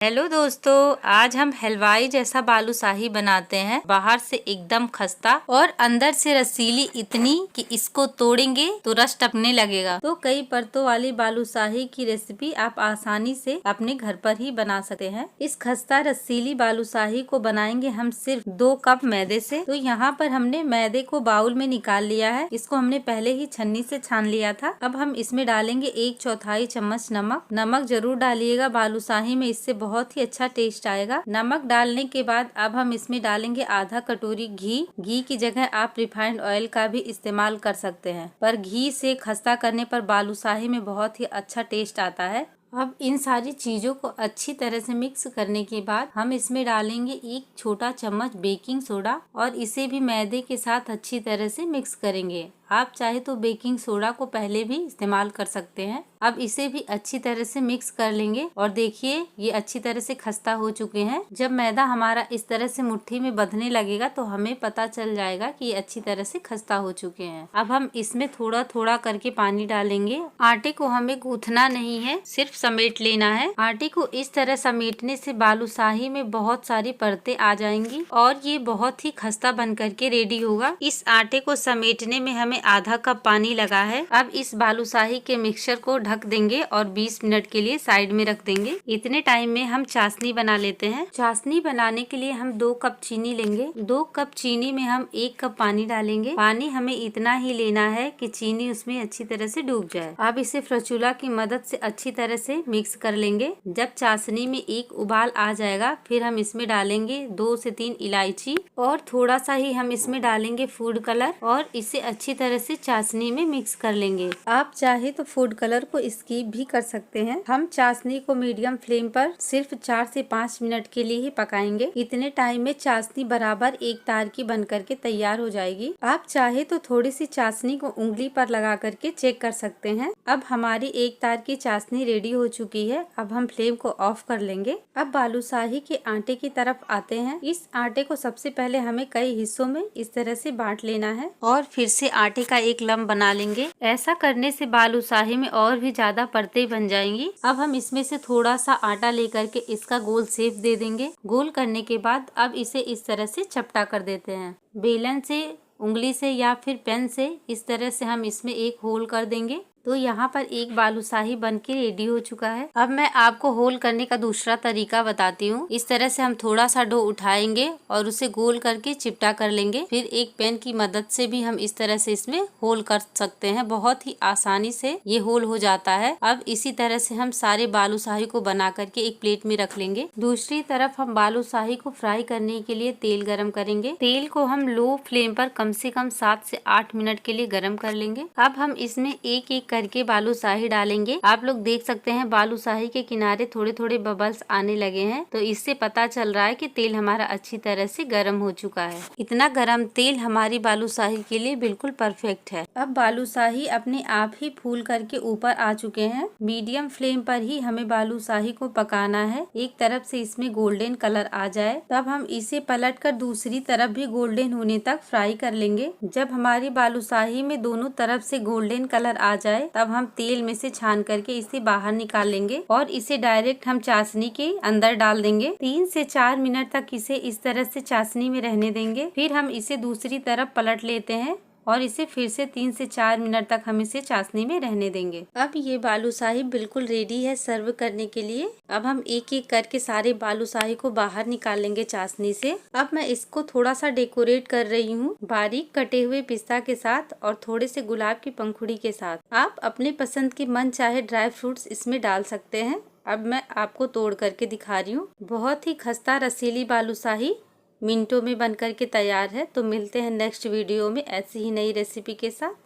Hello दोस्तों, आज हम हलवाई जैसा बालूशाही बनाते हैं। बाहर से एकदम खस्ता और अंदर से रसीली इतनी कि इसको तोड़ेंगे तो रस टपकने लगेगा। तो कई परतों वाली बालूशाही की रेसिपी आप आसानी से अपने घर पर ही बना सकते हैं। इस खस्ता रसीली बालूशाही को बनाएंगे हम सिर्फ 2 कप मैदे से। तो यहाँ पर हमने मैदे को बाउल में निकाल लिया है। इसको हमने पहले ही छन्नी से छान लिया था। अब हम इसमें डालेंगे 1/4 चम्मच नमक। नमक जरूर डालिएगा बालूशाही में, इससे बहुत ही अच्छा टेस्ट आएगा। नमक डालने के बाद अब हम इसमें डालेंगे आधा कटोरी घी। घी की जगह आप रिफाइंड ऑयल का भी इस्तेमाल कर सकते हैं, पर घी से खस्ता करने पर बालूशाही में बहुत ही अच्छा टेस्ट आता है। अब इन सारी चीजों को अच्छी तरह से मिक्स करने के बाद हम इसमें डालेंगे 1 छोटा चम्मच बेकिंग सोडा और इसे भी मैदे के साथ अच्छी तरह से मिक्स करेंगे। आप चाहे तो बेकिंग सोडा को पहले भी इस्तेमाल कर सकते हैं। अब इसे भी अच्छी तरह से मिक्स कर लेंगे और देखिए ये अच्छी तरह से खस्ता हो चुके हैं। जब मैदा हमारा इस तरह से मुट्ठी में बंधने लगेगा तो हमें पता चल जाएगा कि ये अच्छी तरह से खस्ता हो चुके हैं। अब हम इसमें थोड़ा थोड़ा करके पानी डालेंगे। आटे को हमें गूंथना नहीं है, सिर्फ समेट लेना है। आटे को इस तरह समेटने से बालूशाही में बहुत सारी परतें आ जाएंगी और ये बहुत ही खस्ता बन करके रेडी होगा। इस आटे को समेटने में हमें आधा कप पानी लगा है। अब इस बालूशाही के मिक्सचर को ढक देंगे और 20 मिनट के लिए साइड में रख देंगे। इतने टाइम में हम चाशनी बना लेते हैं। चाशनी बनाने के लिए हम 2 कप चीनी लेंगे। 2 कप चीनी में हम 1 कप पानी डालेंगे। पानी हमें इतना ही लेना है कि चीनी उसमें अच्छी तरह से डूब जाए। अब इसे स्पैचुला की मदद से अच्छी तरह से मिक्स कर लेंगे। जब चाशनी में एक उबाल आ जाएगा फिर हम इसमें डालेंगे 2 से 3 इलायची और थोड़ा सा ही हम इसमें डालेंगे फूड कलर और इसे अच्छी तरह से चाशनी में मिक्स कर लेंगे। आप चाहे तो फूड कलर को स्किप भी कर सकते हैं। हम चाशनी को मीडियम फ्लेम पर सिर्फ 4 से 5 मिनट के लिए ही पकाएंगे। इतने टाइम में चाशनी बराबर एक तार की बन करके तैयार हो जाएगी। आप चाहे तो थोड़ी सी चाशनी को उंगली पर लगा करके चेक कर सकते हैं। अब हमारी एक तार की चाशनी रेडी हो चुकी है। अब हम फ्लेम को ऑफ कर लेंगे। अब बालूशाही के आटे की तरफ आते हैं। इस आटे को सबसे पहले हमें कई हिस्सों में इस तरह से बांट लेना है और फिर से आटे का एक लम्ब बना लेंगे। ऐसा करने से बालूशाही में और भी ज्यादा परतें बन जाएंगी। अब हम इसमें से थोड़ा सा आटा लेकर के इसका गोल शेप दे देंगे। गोल करने के बाद अब इसे इस तरह से चपटा कर देते हैं। बेलन से, उंगली से या फिर पेन से इस तरह से हम इसमें एक होल कर देंगे। तो यहाँ पर एक बालूशाही बनके रेडी हो चुका है। अब मैं आपको होल करने का दूसरा तरीका बताती हूँ। इस तरह से हम थोड़ा सा डो उठाएंगे और उसे गोल करके चिपटा कर लेंगे। फिर एक पेन की मदद से भी हम इस तरह से इसमें होल कर सकते हैं। बहुत ही आसानी से ये होल हो जाता है। अब इसी तरह से हम सारे बालूशाही को बना करके एक प्लेट में रख लेंगे। दूसरी तरफ हम बालूशाही को फ्राई करने के लिए तेल गरम करेंगे। तेल को हम लो फ्लेम पर कम से कम 7 से 8 मिनट के लिए गरम कर लेंगे। अब हम इसमें एक एक करके बालूशाही डालेंगे। आप लोग देख सकते हैं बालूशाही के किनारे थोड़े थोड़े बबल्स आने लगे हैं, तो इससे पता चल रहा है कि तेल हमारा अच्छी तरह से गर्म हो चुका है। इतना गर्म तेल हमारी बालूशाही के लिए बिल्कुल परफेक्ट है। अब बालूशाही अपने आप ही फूल करके ऊपर आ चुके हैं। मीडियम फ्लेम पर ही हमें बालूशाही को पकाना है। एक तरफ से इसमें गोल्डन कलर आ जाए तब हम इसे पलट कर दूसरी तरफ भी गोल्डन होने तक फ्राई कर लेंगे। जब हमारी बालूशाही में दोनों तरफ से गोल्डन कलर आ जाए तब हम तेल में से छान करके इसे बाहर निकाल लेंगे और इसे डायरेक्ट हम चाशनी के अंदर डाल देंगे। 3 से 4 मिनट तक इसे इस तरह से चाशनी में रहने देंगे। फिर हम इसे दूसरी तरफ पलट लेते हैं और इसे फिर से 3 से 4 मिनट तक हम इसे चाशनी में रहने देंगे। अब ये बालूशाही बिल्कुल रेडी है सर्व करने के लिए। अब हम एक एक करके सारे बालूशाही को बाहर निकाल लेंगे चाशनी से। अब मैं इसको थोड़ा सा डेकोरेट कर रही हूँ बारीक कटे हुए पिस्ता के साथ और थोड़े से गुलाब की पंखुड़ी के साथ। आप अपने पसंद के मन चाहे ड्राई फ्रूट्स इसमें डाल सकते हैं। अब मैं आपको तोड़ करके दिखा रही हूँ। बहुत ही खस्ता रसीली बालूशाही मिनटों में बनकर के तैयार है। तो मिलते हैं नेक्स्ट वीडियो में ऐसी ही नई रेसिपी के साथ।